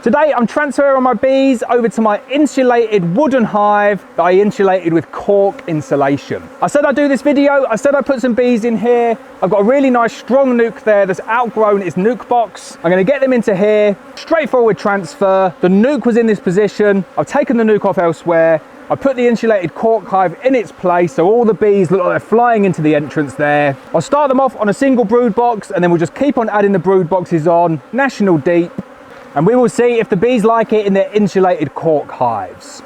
Today I'm transferring my bees over to my insulated wooden hive that I insulated with cork insulation. I said I'd do this video, I said I'd put some bees in here. I've got a really nice strong nuc there that's outgrown its nuc box. I'm going to get them into here, straightforward transfer. The nuc was in this position, I've taken the nuc off elsewhere. I put the insulated cork hive in its place so all the bees look like they're flying into the entrance there. I'll start them off on a single brood box and then we'll just keep on adding the brood boxes on, national deep. And we will see if the bees like it in their insulated cork hives.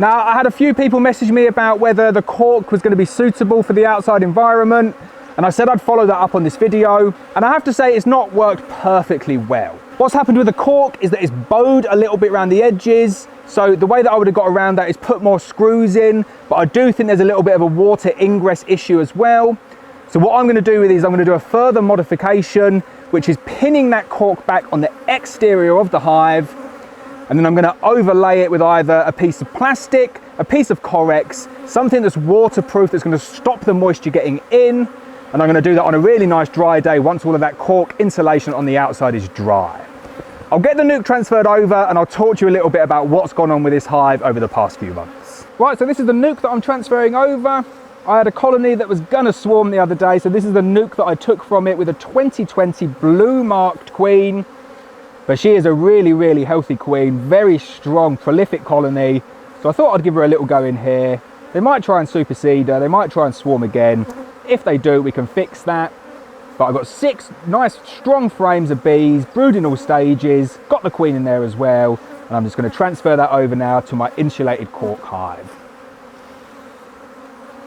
Now, I had a few people message me about whether the cork was going to be suitable for the outside environment, and I said I'd follow that up on this video, and I have to say it's not worked perfectly well. What's happened with the cork is that it's bowed a little bit around the edges, so the way that I would have got around that is put more screws in, but I do think there's a little bit of a water ingress issue as well. So what I'm going to do with these, I'm going to do a further modification, which is pinning that cork back on the exterior of the hive, and then I'm going to overlay it with either a piece of plastic, a piece of Correx, something that's waterproof that's going to stop the moisture getting in, and I'm going to do that on a really nice dry day once all of that cork insulation on the outside is dry. I'll get the nuc transferred over and I'll talk to you a little bit about what's gone on with this hive over the past few months. Right, so this is the nuc that I'm transferring over. I had a colony that was gonna swarm the other day, so this is the nuc that I took from it with a 2020 blue marked queen. But she is a really, really healthy queen, very strong, prolific colony. So I thought I'd give her a little go in here. They might try and supersede her, they might try and swarm again. If they do, we can fix that. But I've got 6 nice, strong frames of bees, brood in all stages, got the queen in there as well. And I'm just gonna transfer that over now to my insulated cork hive.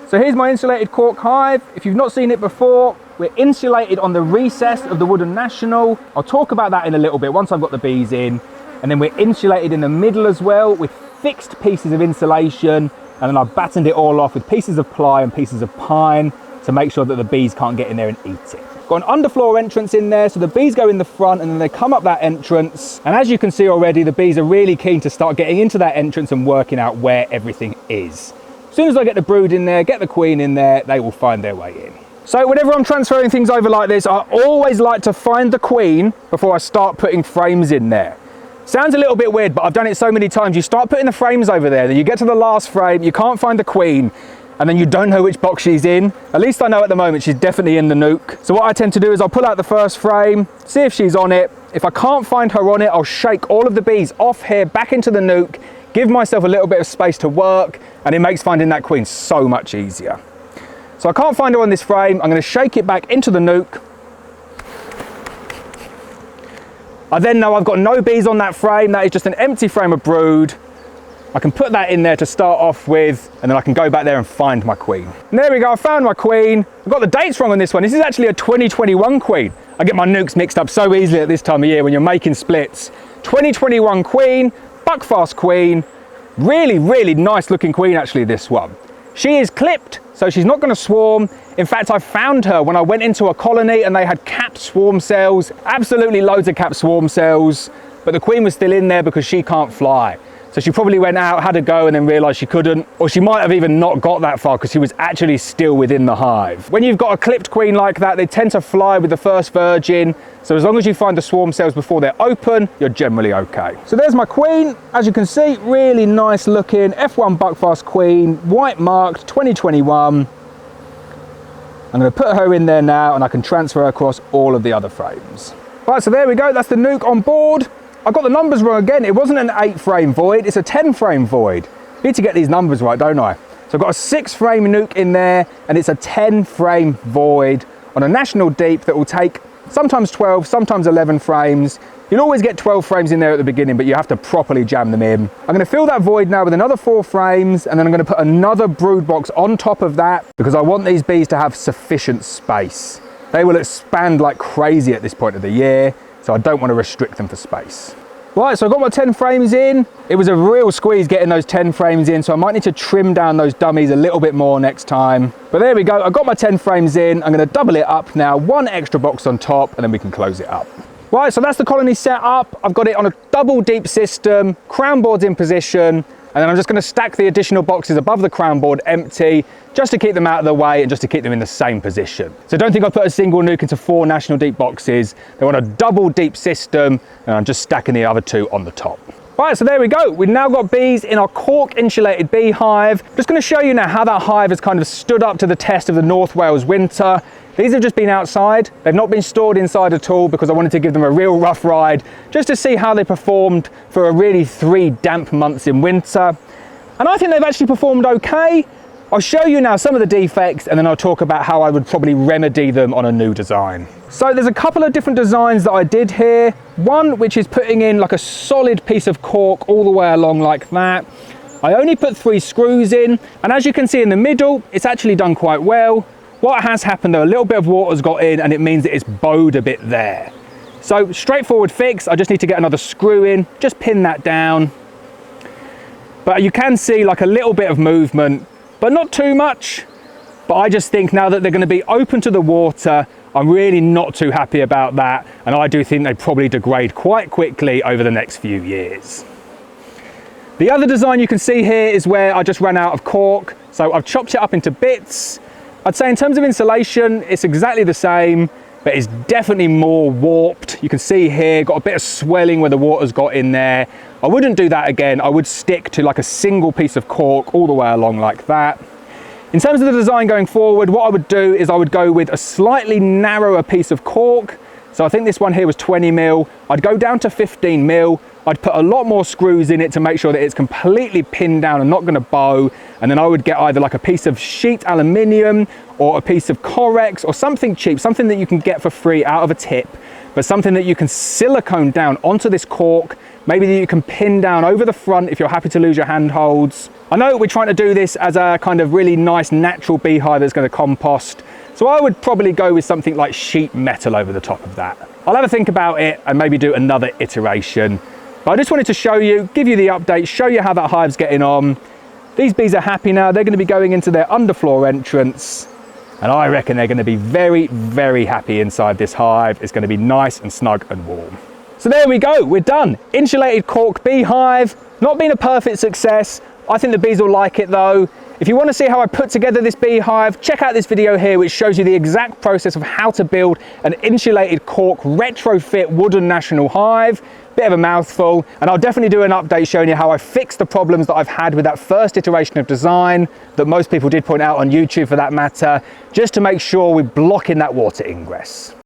So here's my insulated cork hive. If you've not seen it before, we're insulated on the recess of the wooden national. I'll talk about that in a little bit once I've got the bees in. And then we're insulated in the middle as well with fixed pieces of insulation. And then I've battened it all off with pieces of ply and pieces of pine to make sure that the bees can't get in there and eat it. Got an underfloor entrance in there, so the bees go in the front and then they come up that entrance. And as you can see already, the bees are really keen to start getting into that entrance and working out where everything is. As soon as I get the brood in there, get the queen in there, they will find their way in. So whenever I'm transferring things over like this, I always like to find the queen before I start putting frames in there. Sounds a little bit weird, but I've done it so many times. You start putting the frames over there, then you get to the last frame, you can't find the queen, and then you don't know which box she's in. At least I know at the moment she's definitely in the nuc. So what I tend to do is I'll pull out the first frame, see if she's on it. If I can't find her on it, I'll shake all of the bees off here back into the nuc, give myself a little bit of space to work, and it makes finding that queen so much easier. So I can't find her on this frame. I'm going to shake it back into the nuc. I then know I've got no bees on that frame. That is just an empty frame of brood. I can put that in there to start off with, and then I can go back there and find my queen. And there we go, I found my queen. I've got the dates wrong on this one. This is actually a 2021 queen. I get my nucs mixed up so easily at this time of year when you're making splits. 2021 queen, buckfast queen. Really, really nice looking queen actually, this one. She is clipped, so she's not going to swarm. In fact, I found her when I went into a colony and they had capped swarm cells, absolutely loads of capped swarm cells, but the queen was still in there because she can't fly. So she probably went out, had a go, and then realised she couldn't, or she might have even not got that far because she was actually still within the hive. When you've got a clipped queen like that, they tend to fly with the first virgin, so as long as you find the swarm cells before they're open, you're generally okay. So there's my queen. As you can see, really nice looking F1 buckfast queen, white marked, 2021. I'm going to put her in there now and I can transfer her across all of the other frames. Right, so there we go, that's the nuc on board. I got the numbers wrong again. It wasn't an 8 frame void, it's a 10 frame void. I need to get these numbers right, don't I? So I've got a 6 frame nuc in there and it's a 10 frame void on a national deep that will take sometimes 12, sometimes 11 frames. You'll always get 12 frames in there at the beginning, but you have to properly jam them in. I'm going to fill that void now with another 4 frames, and then I'm going to put another brood box on top of that because I want these bees to have sufficient space. They will expand like crazy at this point of the year, so I don't want to restrict them for space. Right, so I've got my 10 frames in. It was a real squeeze getting those 10 frames in, so I might need to trim down those dummies a little bit more next time. But there we go, I've got my 10 frames in. I'm going to double it up now, 1 extra box on top, and then we can close it up. Right, so that's the colony set up. I've got it on a double deep system, crown boards in position. And then I'm just going to stack the additional boxes above the crown board empty, just to keep them out of the way and just to keep them in the same position. So don't think I've put a single nuc into 4 National Deep boxes. They're on a double deep system, and I'm just stacking the other 2 on the top. Right, so there we go. We've now got bees in our cork insulated beehive. Just going to show you now how that hive has kind of stood up to the test of the North Wales winter. These have just been outside. They've not been stored inside at all because I wanted to give them a real rough ride just to see how they performed for a really 3 damp months in winter. And I think they've actually performed okay. I'll show you now some of the defects and then I'll talk about how I would probably remedy them on a new design. So there's a couple of different designs that I did here. One which is putting in like a solid piece of cork all the way along like that. I only put 3 screws in, and as you can see in the middle, it's actually done quite well. What has happened though, a little bit of water's got in and it means that it's bowed a bit there. So straightforward fix, I just need to get another screw in, just pin that down. But you can see like a little bit of movement, but not too much. But I just think now that they're going to be open to the water, I'm really not too happy about that. And I do think they probably degrade quite quickly over the next few years. The other design you can see here is where I just ran out of cork. So I've chopped it up into bits. I'd say in terms of insulation, it's exactly the same, but it's definitely more warped. You can see here, got a bit of swelling where the water's got in there. I wouldn't do that again. I would stick to like a single piece of cork all the way along like that. In terms of the design going forward, what I would do is I would go with a slightly narrower piece of cork. So I think this one here was 20 mil. I'd go down to 15 mil. I'd put a lot more screws in it to make sure that it's completely pinned down and not going to bow. And then I would get either like a piece of sheet aluminium or a piece of Corex or something cheap, something that you can get for free out of a tip, but something that you can silicone down onto this cork, maybe that you can pin down over the front if you're happy to lose your handholds. I know we're trying to do this as a kind of really nice natural beehive that's going to compost. So I would probably go with something like sheet metal over the top of that. I'll have a think about it and maybe do another iteration. But I just wanted to show you, give you the update, show you how that hive's getting on. These bees are happy now. They're going to be going into their underfloor entrance. And I reckon they're going to be very, very happy inside this hive. It's going to be nice and snug and warm. So there we go, we're done. Insulated cork beehive, not been a perfect success. I think the bees will like it though. If you want to see how I put together this beehive, check out this video here which shows you the exact process of how to build an insulated cork retrofit wooden national hive. Bit of a mouthful, and I'll definitely do an update showing you how I fixed the problems that I've had with that first iteration of design that most people did point out on YouTube for that matter, just to make sure we're blocking that water ingress.